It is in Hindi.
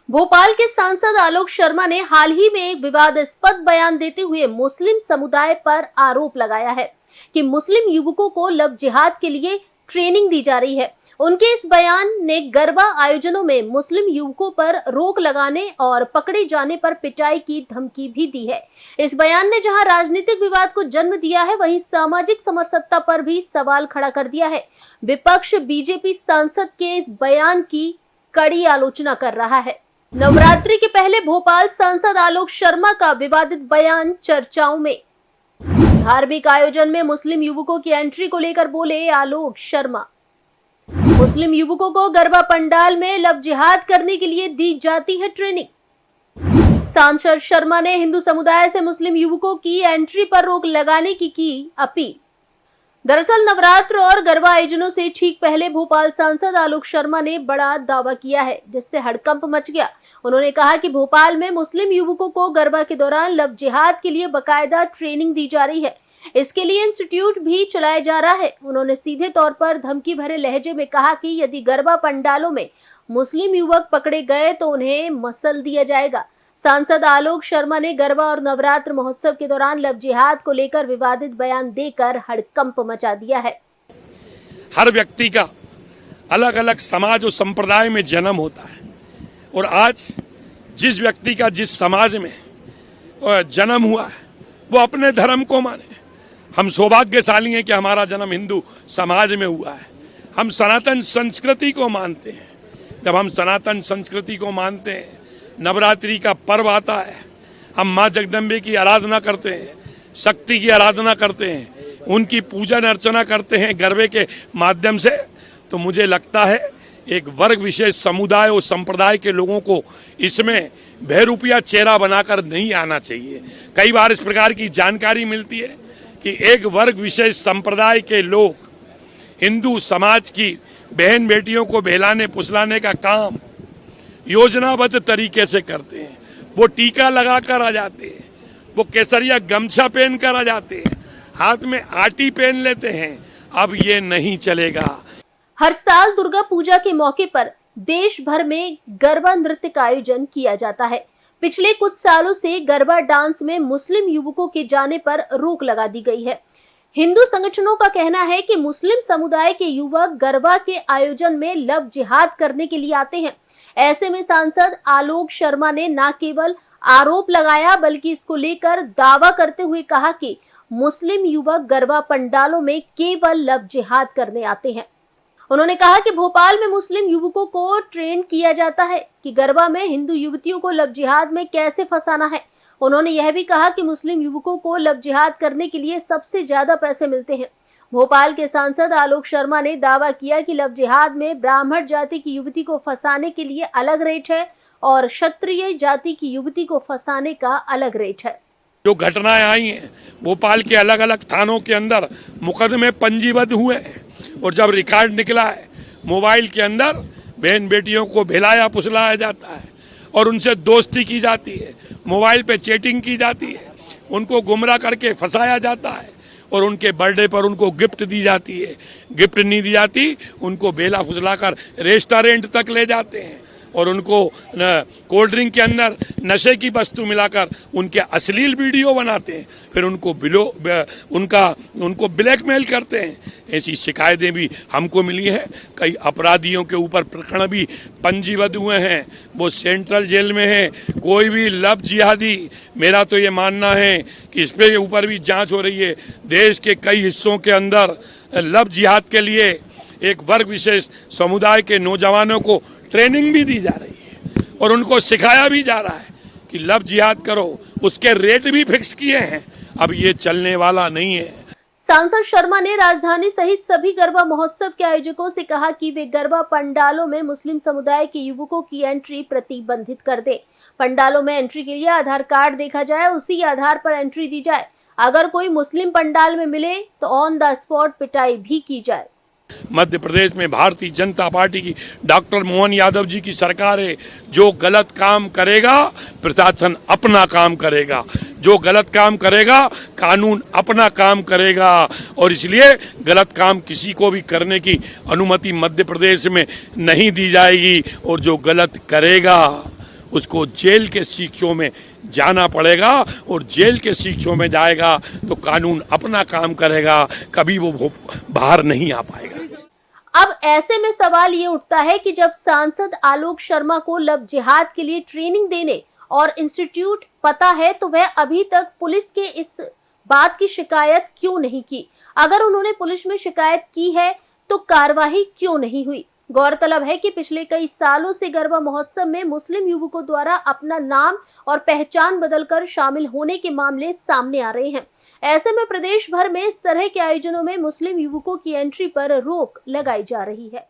भोपाल के सांसद आलोक शर्मा ने हाल ही में एक विवादास्पद बयान देते हुए मुस्लिम समुदाय पर आरोप लगाया है कि मुस्लिम युवकों को लव जिहाद के लिए ट्रेनिंग दी जा रही है। उनके इस बयान ने गरबा आयोजनों में मुस्लिम युवकों पर रोक लगाने और पकड़े जाने पर पिटाई की धमकी भी दी है। इस बयान ने जहां राजनीतिक विवाद को जन्म दिया है, वहीं सामाजिक समरसता पर भी सवाल खड़ा कर दिया है। विपक्ष बीजेपी सांसद के इस बयान की कड़ी आलोचना कर रहा है। नवरात्रि के पहले भोपाल सांसद आलोक शर्मा का विवादित बयान चर्चाओं में। धार्मिक आयोजन में मुस्लिम युवकों की एंट्री को लेकर बोले आलोक शर्मा, मुस्लिम युवकों को गरबा पंडाल में लव जिहाद करने के लिए दी जाती है ट्रेनिंग। सांसद शर्मा ने हिंदू समुदाय से मुस्लिम युवकों की एंट्री पर रोक लगाने की अपील। दरअसल नवरात्र और गरबा आयोजनों से ठीक पहले भोपाल सांसद आलोक शर्मा ने बड़ा दावा किया है, जिससे हड़कंप मच गया। उन्होंने कहा कि भोपाल में मुस्लिम युवकों को गरबा के दौरान लव जिहाद के लिए बकायदा ट्रेनिंग दी जा रही है। इसके लिए इंस्टीट्यूट भी चलाया जा रहा है। उन्होंने सीधे तौर पर धमकी भरे लहजे में कहा कि यदि गरबा पंडालों में मुस्लिम युवक पकड़े गए तो उन्हें मसल दिया जाएगा। सांसद आलोक शर्मा ने गरबा और नवरात्र महोत्सव के दौरान लव जिहाद को लेकर विवादित बयान देकर हड़कंप मचा दिया है। हर व्यक्ति का अलग अलग समाज और संप्रदाय में जन्म होता है और आज जिस व्यक्ति का जिस समाज में जन्म हुआ है वो अपने धर्म को माने। हम सौभाग्यशाली हैं कि हमारा जन्म हिंदू समाज में हुआ है। हम सनातन संस्कृति को मानते हैं। जब हम सनातन संस्कृति को मानते हैं, नवरात्रि का पर्व आता है, हम माँ जगदम्बे की आराधना करते हैं, शक्ति की आराधना करते हैं, उनकी पूजन अर्चना करते हैं गरबे के माध्यम से, तो मुझे लगता है एक वर्ग विशेष समुदाय और संप्रदाय के लोगों को इसमें बहरूपिया चेहरा बनाकर नहीं आना चाहिए। कई बार इस प्रकार की जानकारी मिलती है कि एक वर्ग विशेष संप्रदाय के लोग हिंदू समाज की बहन बेटियों को बहलाने फुसलाने का काम योजनाबद्ध तरीके से करते हैं। वो टीका लगा कर आ जाते हैं, वो केसरिया गमछा पहन कर आ जाते हैं, हाथ में आटी पहन लेते हैं। अब ये नहीं चलेगा। हर साल दुर्गा पूजा के मौके पर देश भर में गरबा नृत्य का आयोजन किया जाता है। पिछले कुछ सालों से गरबा डांस में मुस्लिम युवकों के जाने पर रोक लगा दी गई है। हिंदू संगठनों का कहना है कि मुस्लिम समुदाय के युवक गरबा के आयोजन में लव जिहाद करने के लिए आते हैं। ऐसे में सांसद आलोक शर्मा ने न केवल आरोप लगाया बल्कि इसको लेकर दावा करते हुए कहा कि मुस्लिम युवक गरबा पंडालों में केवल लव जिहाद करने आते हैं। उन्होंने कहा कि भोपाल में मुस्लिम युवकों को ट्रेन किया जाता है कि गरबा में हिंदू युवतियों को लव जिहाद में कैसे फंसाना है। उन्होंने यह भी कहा कि मुस्लिम युवकों को लव जिहाद करने के लिए सबसे ज्यादा पैसे मिलते हैं। भोपाल के सांसद आलोक शर्मा ने दावा किया कि लव जिहाद में ब्राह्मण जाति की युवती को फंसाने के लिए अलग रेट है और क्षत्रिय जाति की युवती को फंसाने का अलग रेट है। जो घटनाएं आई हैं भोपाल के अलग अलग थानों के अंदर मुकदमे पंजीबद्ध हुए हैं और जब रिकॉर्ड निकला है, मोबाइल के अंदर बहन बेटियों को भिलाया फुसलाया जाता है और उनसे दोस्ती की जाती है, मोबाइल पे चैटिंग की जाती है, उनको गुमराह करके फंसाया जाता है और उनके बर्थडे पर उनको गिफ्ट दी जाती है। गिफ्ट नहीं दी जाती, उनको बेला फुसलाकर रेस्टोरेंट तक ले जाते हैं और उनको कोल्ड ड्रिंक के अंदर नशे की वस्तु मिलाकर उनके अश्लील वीडियो बनाते हैं, फिर उनको ब्लैकमेल करते हैं। ऐसी शिकायतें भी हमको मिली हैं। कई अपराधियों के ऊपर प्रकरण भी पंजीबद्ध हुए हैं, वो सेंट्रल जेल में है। कोई भी लव जिहादी, मेरा तो ये मानना है कि इस पे ऊपर भी जांच हो रही है। देश के कई हिस्सों के अंदर लव जिहाद के लिए एक वर्ग विशेष समुदाय के नौजवानों को ट्रेनिंग भी दी जा रही है और उनको सिखाया भी जा रहा है कि लव जिहाद करो। उसके रेट भी फिक्स किए हैं। अब ये चलने वाला नहीं है। सांसद शर्मा ने राजधानी सहित सभी गरबा महोत्सव के आयोजकों से कहा कि वे गरबा पंडालों में मुस्लिम समुदाय के युवकों की एंट्री प्रतिबंधित कर दें। पंडालों में एंट्री के लिए आधार कार्ड देखा जाए, उसी आधार पर एंट्री दी जाए। अगर कोई मुस्लिम पंडाल में मिले तो ऑन द स्पॉट पिटाई भी की जाए। मध्य प्रदेश में भारतीय जनता पार्टी की डॉक्टर मोहन यादव जी की सरकार है। जो गलत काम करेगा प्रशासन अपना काम करेगा, जो गलत काम करेगा कानून अपना काम करेगा और इसलिए गलत काम किसी को भी करने की अनुमति मध्य प्रदेश में नहीं दी जाएगी और जो गलत करेगा उसको जेल के शिक्षों में जाना पड़ेगा, और जेल के शिक्षों में जाएगा तो कानून अपना काम करेगा, कभी वो बाहर नहीं आ पाएगा। अब ऐसे में सवाल ये उठता है कि जब सांसद आलोक शर्मा को लव जिहाद के लिए ट्रेनिंग देने और इंस्टीट्यूट पता है, तो वह अभी तक पुलिस के इस बात की शिकायत क्यों नहीं की? अगर उन्होंने पुलिस में शिकायत की है तो कार्रवाई क्यों नहीं हुई? गौरतलब है कि पिछले कई सालों से गरबा महोत्सव में मुस्लिम युवकों द्वारा अपना नाम और पहचान बदलकर शामिल होने के मामले सामने आ रहे हैं। ऐसे में प्रदेश भर में इस तरह के आयोजनों में मुस्लिम युवकों की एंट्री पर रोक लगाई जा रही है।